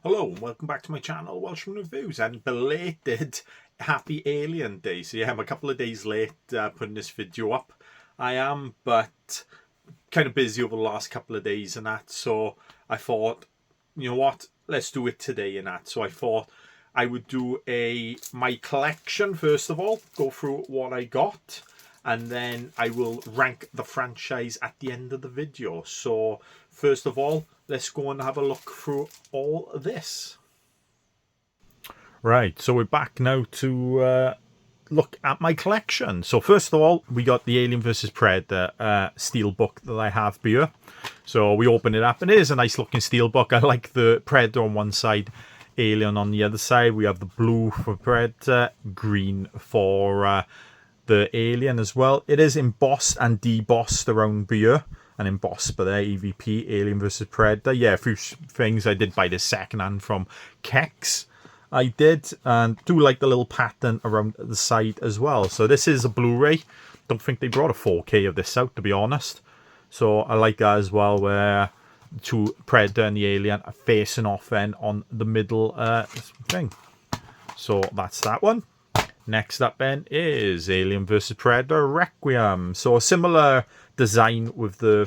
Hello and welcome back to my channel, Welshman Reviews, and belated Happy Alien Day. So yeah, I'm a couple of days late putting this video up. I am, but kind of busy over the last couple of days and that, so I thought, you know what, let's do it today and that. So I thought I would do my collection first of all, go through what I got, and then I will rank the franchise at the end of the video. So first of all, let's go and have a look through all of this. Right, so we're back now to look at my collection. So first of all, we got the Alien vs Predator steelbook that I have here. So we open it up and it is a nice looking steelbook. I like the Predator on one side, Alien on the other side. We have the blue for Predator, green for the Alien as well. It is embossed and debossed around here. And embossed by there, EVP, Alien vs Predator. Yeah, a few things I did buy this secondhand from Kex. I did, and do like the little pattern around the side as well. So this is a Blu-ray. Don't think they brought a 4K of this out, to be honest. So I like that as well, where the two Predator and the Alien are facing off then on the middle thing. So that's that one. Next up then is Alien vs Predator Requiem. So a similar design with the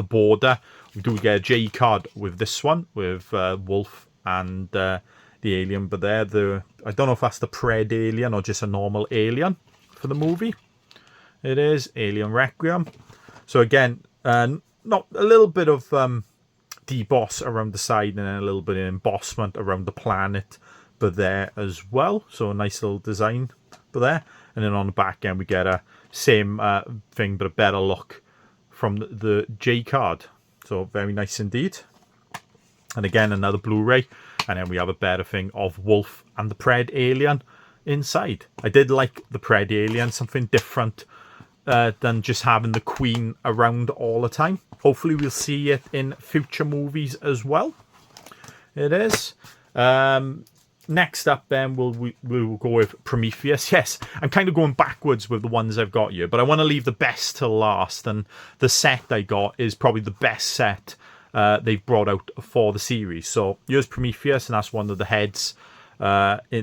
border. We do get a J card with this one, with Wolf and the Alien, but I don't know if that's the Pred Alien or just a normal Alien for the movie. It is Alien Requiem. So again, not a little bit of deboss around the side and then a little bit of embossment around the planet, but there as well. So a nice little design for there. And then on the back end we get a same thing but a better look from the J card. So very nice indeed. And again, another Blu-ray. And then we have a better thing of Wolf and the Pred Alien inside. I did like the Pred Alien, something different than just having the Queen around all the time. Hopefully we'll see it in future movies as well. It is. Next up then we'll go with Prometheus. Yes, I'm kind of going backwards with the ones I've got here, but I want to leave the best till last, and the set I got is probably the best set they've brought out for the series. So here's Prometheus, and that's one of the heads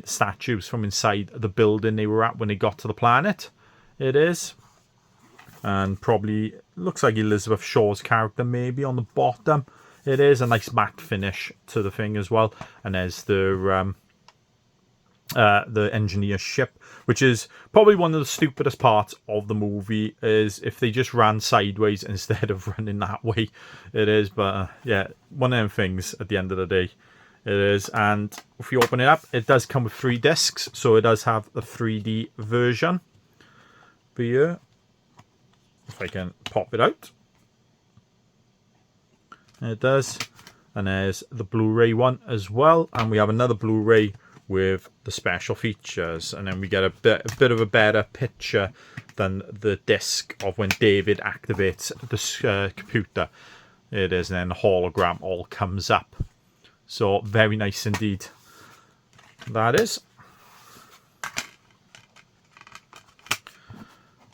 statues from inside the building they were at when they got to the planet. It is. And probably looks like Elizabeth Shaw's character maybe on the bottom. It is a nice matte finish to the thing as well. And there's the engineer ship, which is probably one of the stupidest parts of the movie, is if they just ran sideways instead of running that way. It is, but yeah, one of them things at the end of the day. It is. And if you open it up, it does come with 3 discs, so it does have the 3D version for you. If I can pop it out. It does. And there's the Blu-ray one as well, and we have another Blu-ray with the special features, and then we get a bit of a better picture than the disc of when David activates the computer. It is, and then the hologram all comes up. So very nice indeed. That is.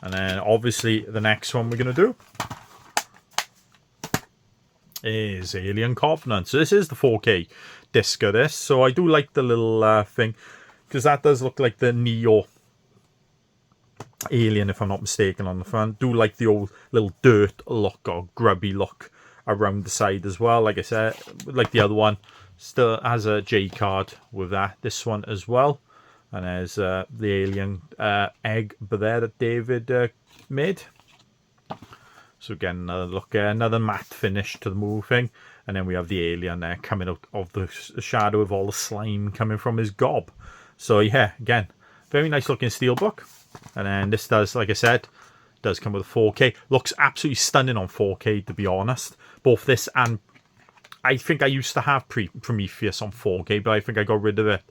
And then obviously the next one we're going to do is Alien Covenant. So this is the 4K disc of this. So I do like the little thing, because that does look like the Neo Alien, if I'm not mistaken, on the front. Do like the old little dirt look or grubby look around the side as well. Like I said, like the other one, still has a J card with that. This one as well. And there's the Alien egg there that David made. So again, another look, another matte finish to the moving. And then we have the Alien there coming out of the shadow with all the slime coming from his gob. So yeah, again, very nice looking steelbook. And then this does, like I said, does come with a 4K. Looks absolutely stunning on 4K, to be honest. Both this and I think I used to have Prometheus on 4K, but I think I got rid of it.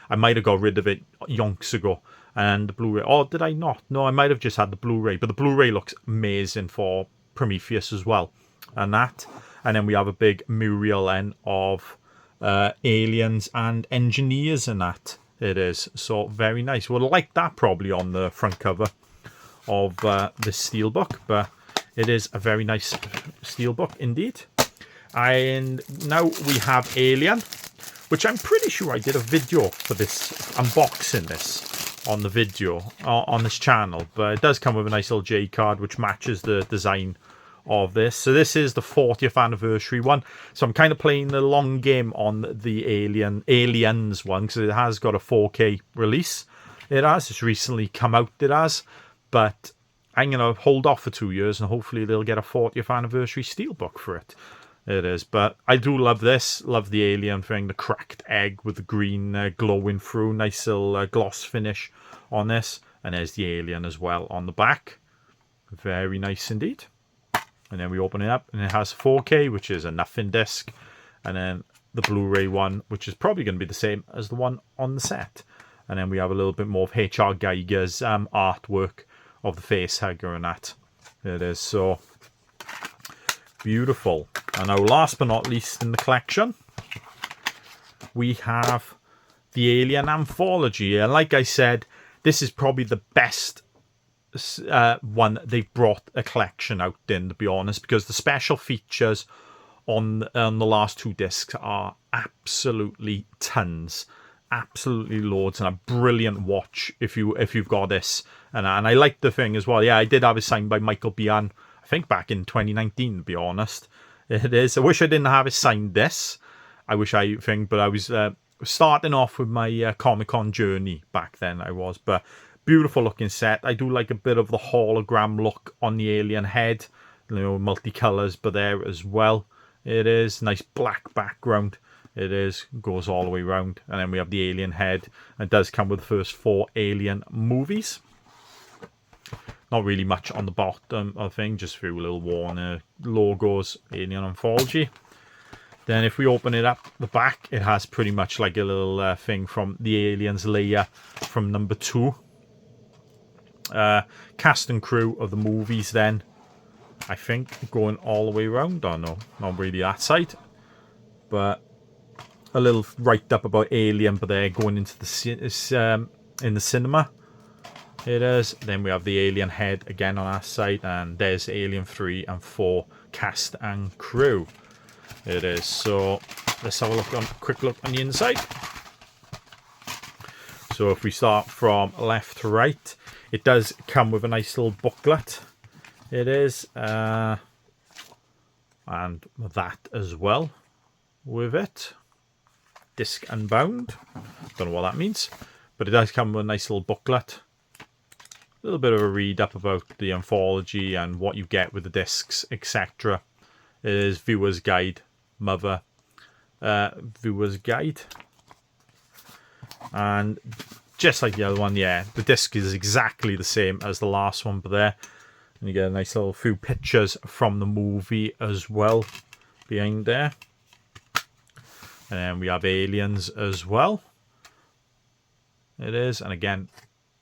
I might have got rid of it yonks ago. And the Blu-ray, oh, did I not? No, I might have just had the Blu-ray, but the Blu-ray looks amazing for Prometheus as well. And that. And then we have a big mural then of aliens and engineers and that. It is. So very nice. We'll like that probably on the front cover of this steelbook, but it is a very nice steelbook indeed. And now we have Alien, which I'm pretty sure I did a video for this, unboxing this on the video on this channel. But it does come with a nice little J card which matches the design of this. So this is the 40th anniversary one. So I'm kind of playing the long game on the Aliens one, because it has got a 4K release. It has. It's recently come out, it has. But I'm going to hold off for 2 years and hopefully they'll get a 40th anniversary steelbook for it. It is. But I do love this. Love the alien thing. The cracked egg with the green glowing through. Nice little gloss finish on this. And there's the alien as well on the back. Very nice indeed. And then we open it up and it has 4K, which is a nothing disc. And then the Blu-ray one, which is probably going to be the same as the one on the set. And then we have a little bit more of H.R. Geiger's artwork of the face hugger and that. It is. So beautiful. And now last but not least in the collection, we have the Alien Anthology. And like I said, this is probably the best one they've brought a collection out in, to be honest, because the special features on the last 2 discs are absolutely tons. Absolutely loads, and a brilliant watch if you've got this. And I like the thing as well. Yeah, I did have it signed by Michael Bian, I think back in 2019, to be honest. It is. I wish I didn't have it signed this. I wish I think, but I was starting off with my Comic-Con journey back then. I was, but beautiful looking set. I do like a bit of the hologram look on the alien head. You know, multicolours, but there as well. It is nice black background. It is, goes all the way around. And then we have the alien head. It does come with the first 4 Alien movies. Not really much on the bottom of the thing, just a few little Warner logos, Alien Anthology. Then if we open it up, the back, it has pretty much like a little thing from the Aliens layer from number 2. Cast and crew of the movies then, I think, going all the way around. Oh no, not really that side. But a little write-up about Alien, but they're going into the in the cinema. It is. Then we have the alien head again on our side, and there's Alien 3 and 4 cast and crew. It is. So let's have a quick look on the inside. So if we start from left to right, it does come with a nice little booklet. It is. And that as well with it. Disc unbound. Don't know what that means. But it does come with a nice little booklet. A little bit of a read up about the anthology and what you get with the discs, etc. It is Viewer's Guide, Mother. Viewer's Guide. And just like the other one, yeah, the disc is exactly the same as the last one, but there. And you get a nice little few pictures from the movie as well behind there. And then we have Aliens as well. It is. And again,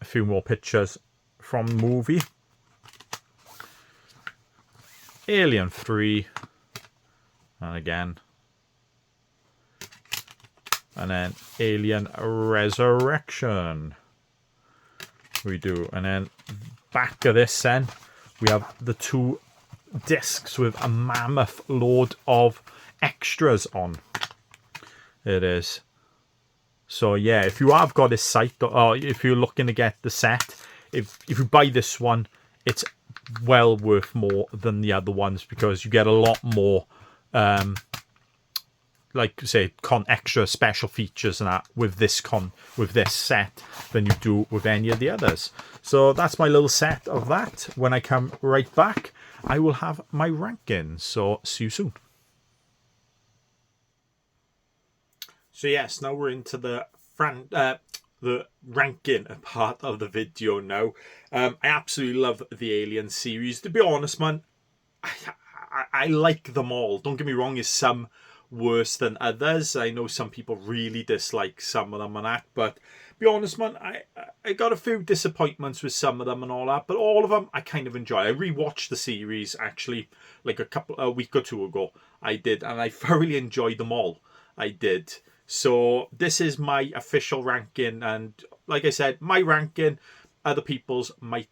a few more pictures from the movie. Alien 3. And again. And then Alien Resurrection. We do. And then back of this then, we have the 2 discs with a mammoth load of extras on. It is. So yeah, if you have got this site, or if you're looking to get the set, if you buy this one, it's well worth more than the other ones, because you get a lot more like say extra special features and that with this set than you do with any of the others. So that's my little set of that. When I come right back, I will have my ranking. So see you soon. So yes, now we're into the ranking part of the video now. I absolutely love the Alien series. To be honest, man, I like them all. Don't get me wrong, there's some worse than others. I know some people really dislike some of them and that, but be honest, man, I got a few disappointments with some of them and all that, but all of them I kind of enjoy. I rewatched the series actually like a week or 2 ago. I did, and I thoroughly enjoyed them all. I did. So this is my official ranking, and like I said, my ranking, other people's might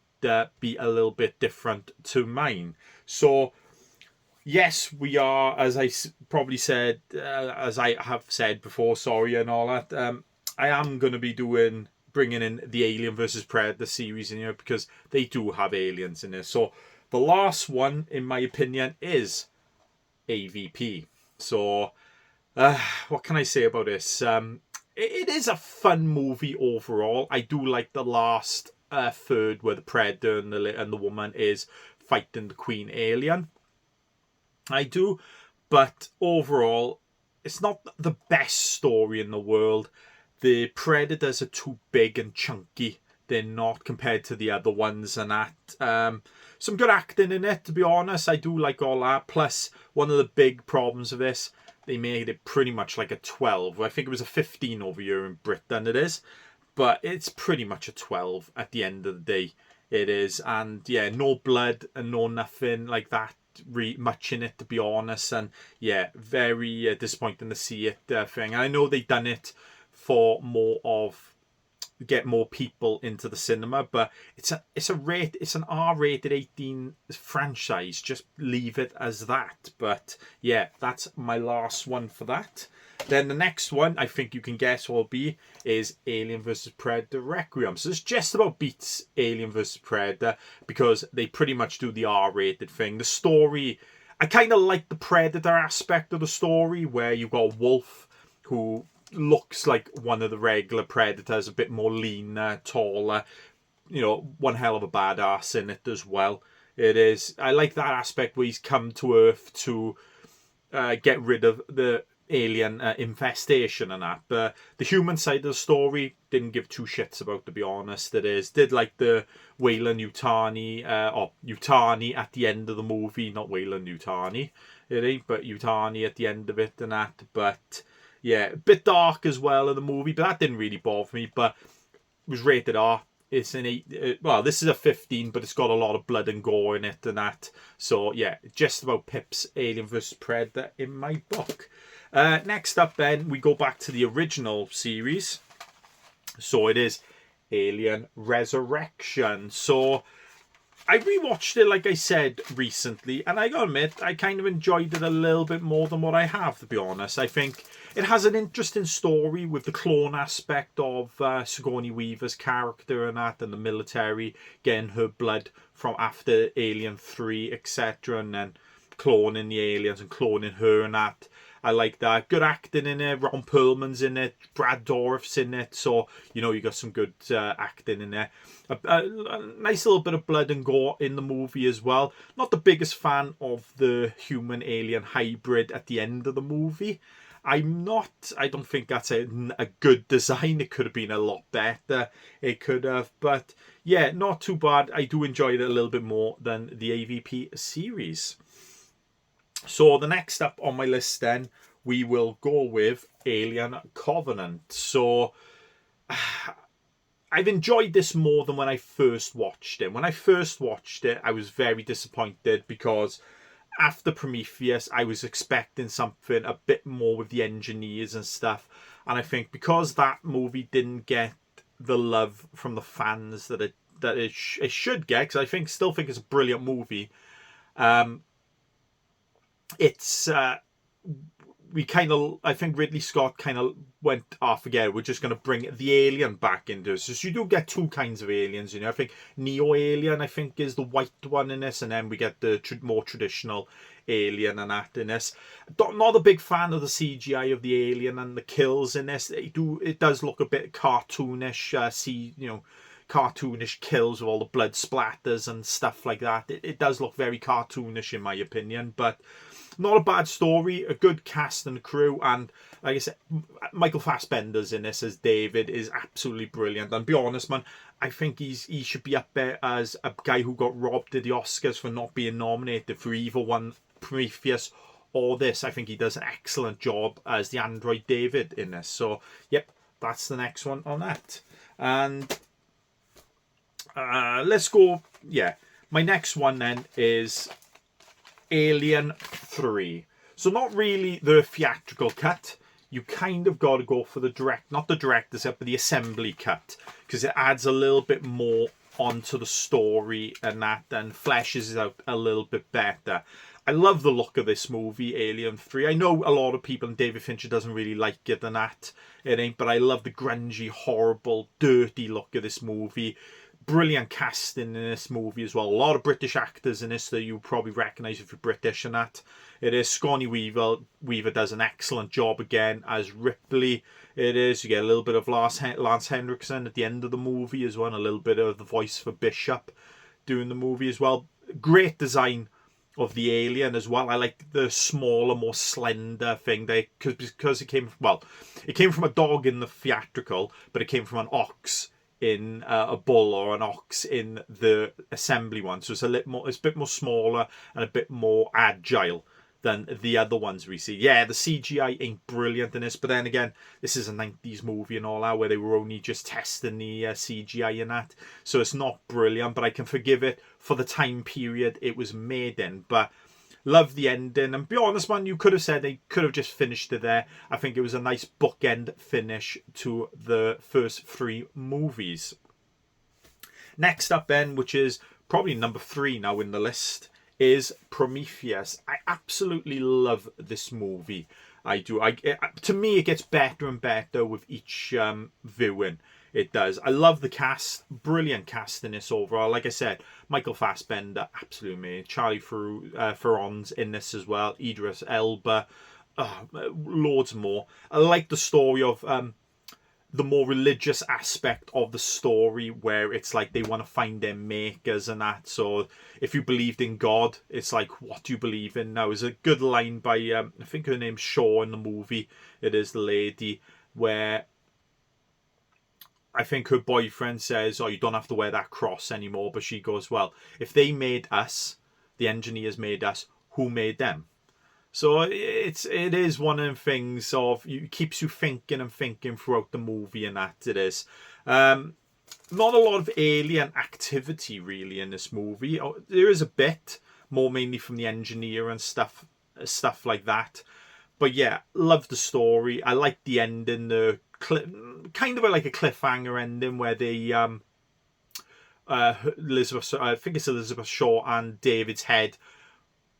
be a little bit different to mine. So yes, we are, as probably said, as I have said before, sorry, and all that. I am going to be bringing in the Alien versus Predator series in here because they do have aliens in there. So the last one, in my opinion, is AVP. So what can I say about this? It is a fun movie overall. I do like the last third where the Predator and the woman is fighting the Queen Alien. I do, but overall, it's not the best story in the world. The Predators are too big and chunky. They're not compared to the other ones and that. Some good acting in it, to be honest. I do like all that. Plus, one of the big problems of this, they made it pretty much like a 12. I think it was a 15 over here in Britain, it is. But it's pretty much a 12 at the end of the day. It is. And yeah, no blood and no nothing like that much in it, to be honest. And yeah, very disappointing to see it thing. I know they done it for more of get more people into the cinema, but it's an R-rated 18 franchise. Just leave it as that. But yeah, that's my last one for that. Then the next one, I think you can guess what will be, is Alien vs Predator Requiem. So this just about beats Alien vs Predator because they pretty much do the R-rated thing. The story, I kind of like the Predator aspect of the story where you've got a wolf who looks like one of the regular Predators, a bit more leaner, taller. You know, one hell of a badass in it as well. It is. I like that aspect where he's come to Earth to get rid of the alien infestation and that. But the human side of the story didn't give two shits about, to be honest. It is. Did like the Weyland Yutani, or Yutani at the end of the movie, not Weyland Yutani, it ain't, but Yutani at the end of it and that. But yeah, a bit dark as well in the movie, but that didn't really bother me. But it was rated R. It's an 8. Well, this is a 15, but it's got a lot of blood and gore in it and that. So yeah, just about pips Alien vs Predator in my book. Next up, then we go back to the original series. So it is Alien Resurrection. So I rewatched it, like I said, recently, and I gotta admit, I kind of enjoyed it a little bit more than what I have, to be honest. I think it has an interesting story with the clone aspect of Sigourney Weaver's character and that, and the military getting her blood from after Alien 3, etc., and then cloning the aliens and cloning her and that. I like that. Good acting in it. Ron Perlman's in it. Brad Dourif's in it. So, you know, you got some good acting in there. A nice little bit of blood and gore in the movie as well. Not the biggest fan of the human-alien hybrid at the end of the movie. I don't think that's a good design. It could have been a lot better. It could have. But yeah, not too bad. I do enjoy it a little bit more than the AVP series. So the next up on my list then, we will go with Alien Covenant. So I've enjoyed this more than when I first watched it. When I first watched it, I was very disappointed because after Prometheus, I was expecting something a bit more with the engineers and stuff. And I think because that movie didn't get the love from the fans that it should get, because I still think it's a brilliant movie. It's I think Ridley Scott kind of went, forget it, we're just going to bring the alien back into it. So you do get two kinds of aliens, you know. I think Neo Alien, I think, is the white one in this, and then we get the more traditional alien and that in this. Not a big fan of the CGI of the alien and the kills in this. It does look a bit cartoonish, cartoonish kills with all the blood splatters and stuff like that. It does look very cartoonish in my opinion, but not a bad story, a good cast and crew, and like I said, Michael Fassbender's in this as David is absolutely brilliant. And be honest, man, I think he should be up there as a guy who got robbed of the Oscars for not being nominated for either one, Prometheus or this. I think he does an excellent job as the android David in this. So, yep, that's the next one on that. And let's go, yeah. My next one then is Alien 3. So not really the theatrical cut. You kind of got to go for the not the director's cut, but the assembly cut, because it adds a little bit more onto the story and that, and fleshes it out a little bit better. I love the look of this movie, Alien 3. I know a lot of people, and David Fincher doesn't really like it and that. It ain't, but I love the grungy, horrible, dirty look of this movie. Brilliant casting in this movie as well. A lot of British actors in this that you probably recognise if you're British and that. It is. Scotty Weaver does an excellent job again as Ripley. It is. You get a little bit of Lance Henriksen at the end of the movie as well. A little bit of the voice for Bishop doing the movie as well. Great design of the alien as well. I like the smaller, more slender thing. Because it came from a dog in the theatrical, but it came from an ox in a bull, or an ox in the assembly one. So it's a bit more smaller and a bit more agile than the other ones we see. Yeah, the CGI ain't brilliant in this, but then again, this is a 90s movie and all that, where they were only just testing the CGI and that. So it's not brilliant, but I can forgive it for the time period it was made in. But love the ending, and be honest, man, you could have said they could have just finished it there. I think it was a nice bookend finish to the first 3 movies. Next up then, which is probably number 3 now in the list, is Prometheus. I absolutely love this movie. I do. To me, it gets better and better with each viewing. It does. I love the cast. Brilliant cast in this overall. Like I said, Michael Fassbender, absolutely amazing. Charlie Theron's in this as well. Idris Elba. Loads more. I like the story of the more religious aspect of the story, where it's like they want to find their makers and that. So if you believed in God, it's like, what do you believe in now? There's a good line by, I think her name's Shaw in the movie. It is the lady, where I think her boyfriend says, oh, you don't have to wear that cross anymore. But she goes, well, if they made us, the engineers made us, who made them? So it is one of the things of, it keeps you thinking and thinking throughout the movie, and that it is. Not a lot of alien activity really in this movie. There is a bit more, mainly from the engineer and stuff like that. But yeah, love the story. I like the ending, the kind of like a cliffhanger ending where they Elizabeth, I think it's Elizabeth Shaw and David's head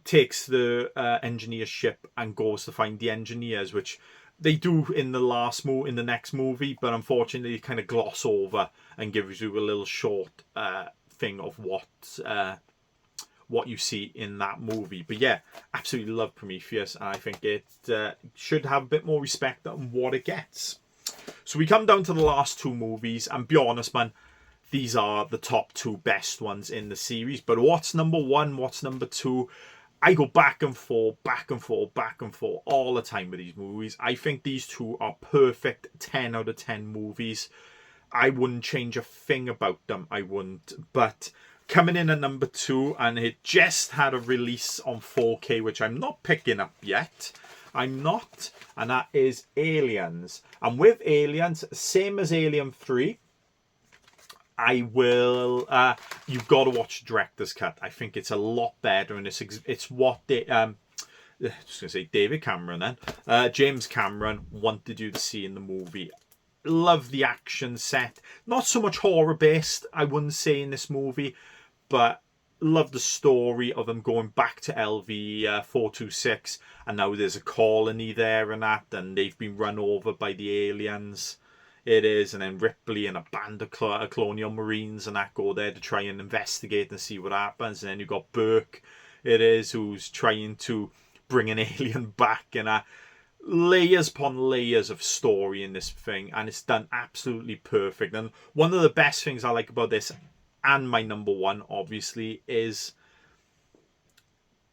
takes the engineer ship and goes to find the engineers, which they do in the next movie, but unfortunately kind of gloss over and gives you a little short thing of what you see in that movie. But yeah, absolutely love Prometheus, and I think it should have a bit more respect on what it gets. So we come down to the last 2 movies, and be honest, man, these are the top 2 best ones in the series. But what's number 1? What's number 2? I go back and forth all the time with these movies. I think these 2 are perfect 10 out of 10 movies. I wouldn't change a thing about them. I wouldn't. But coming in at number 2, and it just had a release on 4K, which I'm not picking up yet. I'm not. And that is Aliens. And with Aliens, same as Alien 3, I will. You've got to watch the director's cut. I think it's a lot better, and it's what they. Just gonna say David Cameron then. James Cameron wanted you to see in the movie. Love the action set. Not so much horror based, I wouldn't say, in this movie, but love the story of them going back to LV 426, and now there's a colony there and that, and they've been run over by the aliens. It is, and then Ripley and a band of colonial marines and that go there to try and investigate and see what happens. And then you've got Burke, it is, who's trying to bring an alien back, and layers upon layers of story in this thing, and it's done absolutely perfect. And one of the best things I like about this, and my number 1 obviously, is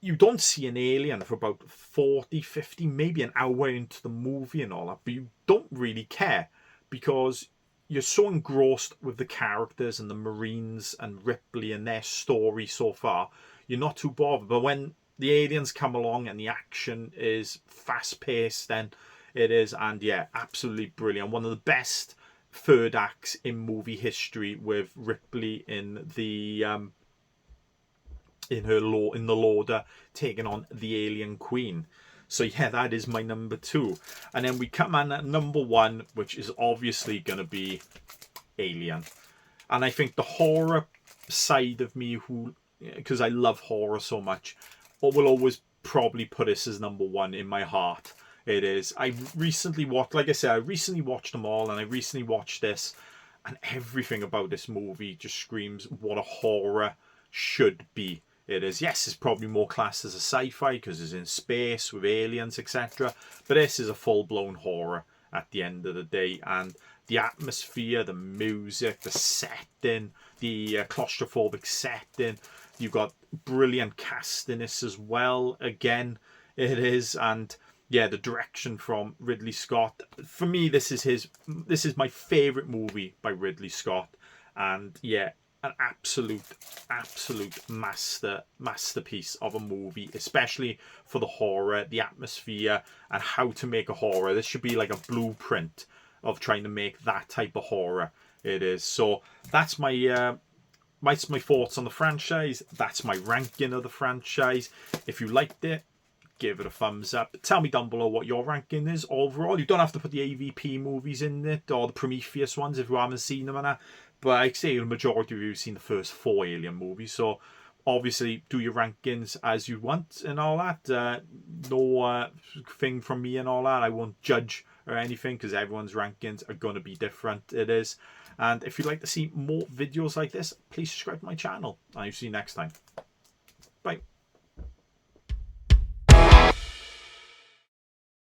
you don't see an alien for about 40, 50, maybe an hour into the movie and all that, but you don't really care, because you're so engrossed with the characters and the Marines and Ripley and their story so far, you're not too bothered. But when the aliens come along and the action is fast-paced, then it is, and yeah, absolutely brilliant. One of the best third acts in movie history, with Ripley in the Lauder taking on the alien queen. So yeah, that is my number 2. And then we come on at number 1, which is obviously going to be Alien. And I think the horror side of me who, because I love horror so much, will always probably put this as number one in my heart. It is. I recently watched, like I said, I recently watched them all, and I recently watched this, and everything about this movie just screams what a horror should be. It is. Yes, it's probably more classed as a sci-fi because it's in space with aliens, etc. But this is a full-blown horror at the end of the day, and the atmosphere, the music, the setting, the claustrophobic setting. You've got brilliant cast in this as well. Again, it is, and yeah, the direction from Ridley Scott. For me, this is my favorite movie by Ridley Scott, and yeah, an absolute masterpiece of a movie, especially for the horror, the atmosphere, and how to make a horror. This should be like a blueprint of trying to make that type of horror. It is. So that's my thoughts on the franchise. That's my ranking of the franchise. If you liked it, give it a thumbs up. Tell me down below what your ranking is overall. You don't have to put the AVP movies in it or the Prometheus ones if you haven't seen them and that. But I'd say the majority of you have seen the first 4 Alien movies. So obviously do your rankings as you want and all that. No thing from me and all that. I won't judge or anything because everyone's rankings are going to be different. It is. And if you'd like to see more videos like this, please subscribe to my channel. And I'll see you next time. Bye.